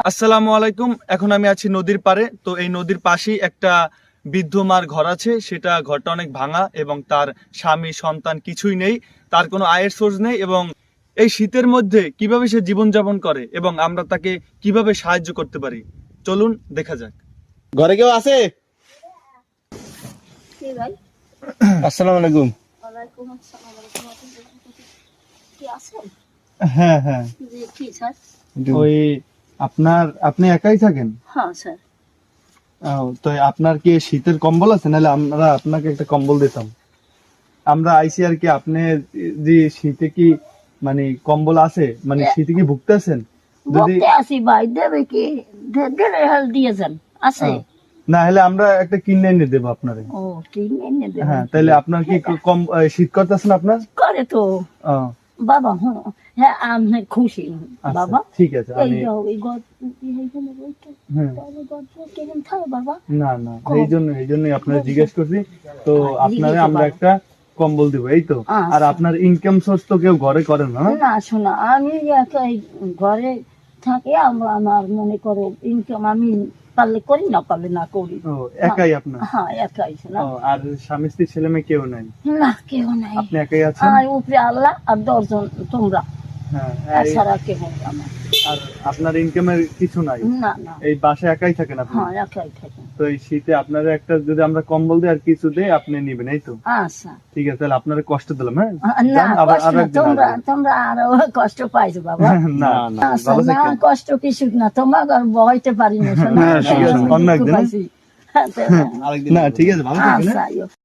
আসসালামু আলাইকুম। এখন আমি আছি নদীর পারে। তো এই নদীর পাশেই একটা বৃদ্ধ মার ঘর আছে। সেটা ঘরটা অনেক ভাঙা এবং তার স্বামী সন্তান কিছুই নেই, তার কোনো আয়ের সোর্স নেই এবং এই শীতের মধ্যে কিভাবে সে জীবনযাপন করে এবং আমরা তাকে কিভাবে সাহায্য করতে পারি, চলুন দেখা যাক। ঘরে কেউ আছে? আসসালামু আলাইকুম। হ্যাঁ হ্যাঁ, ওই আপনি একাই থাকেন? হ্যাঁ স্যার। তো আপনার কি শীতের কম্বল আছে? নাহলে আমরা আপনাকে একটা কম্বল দিতাম। আমরা আইসি আর কি। আপনি যে শীতে কি মানে কম্বল আছে, মানে শীতে কি ভুগতেছেন? যদি আসি ভাই দেবে কি দেবে হেল দিয়েছেন আছে না হলে আমরা একটা কিনে এনে দেবো আপনারে। ও কিনে এনে দেবে। হ্যাঁ, তাহলে আপনার কি কম শীত করতেছেন আপনার? করে তো বাবা। হ্যাঁ আমি খুশি বাবা। ঠিক আছে, এই আমি ওই গদ এইখানে বইটা তাহলে গদ কেমন থাকে বাবা? না না, এই জন্যই আপনারা জিজ্ঞেস করছি। তো আপনারে আমরা একটা কম্বল দিব, এই তো। আর আপনার ইনকাম সোর্স তো কেউ ঘরে করে না? না শোনা, আমি একাই ঘরে থাকি। আমার মনে করো ইনকাম আমি পারলে করি, না পারলে না করি। একাই আপনার? হ্যাঁ একাই শোনা। আর স্বামী স্ত্রী ছেলে মেয়ে কেউ নাই? না কেউ নাই, আপনি একাই আছেন? আর উপরে আল্লাহ আর 10 জন তোমরা। হ্যাঁ, এছাড়া কেউ আমার। আর আপনার ইনকামের কিছু নাই? না না, এই বাসায় একাই থাকেন আপনি? হ্যাঁ একাই থাকি। তো এই শীতে আপনার একটা যদি আমরা কম্বল দিই আর কিছু দিই, আপনি নিবেন, এই তো? আচ্ছা ঠিক আছে, তাহলে আপনার কষ্ট দিলাম। হ্যাঁ না, তোমরা আরো কষ্ট পাইছো বাবা। না না, ভালো না থাকেন। কষ্ট কিছু না, তোমার বইতে পারি না। ঠিক আছে, অন্য একদিন। না ঠিক আছে, ভালো থাকেন। আচ্ছা।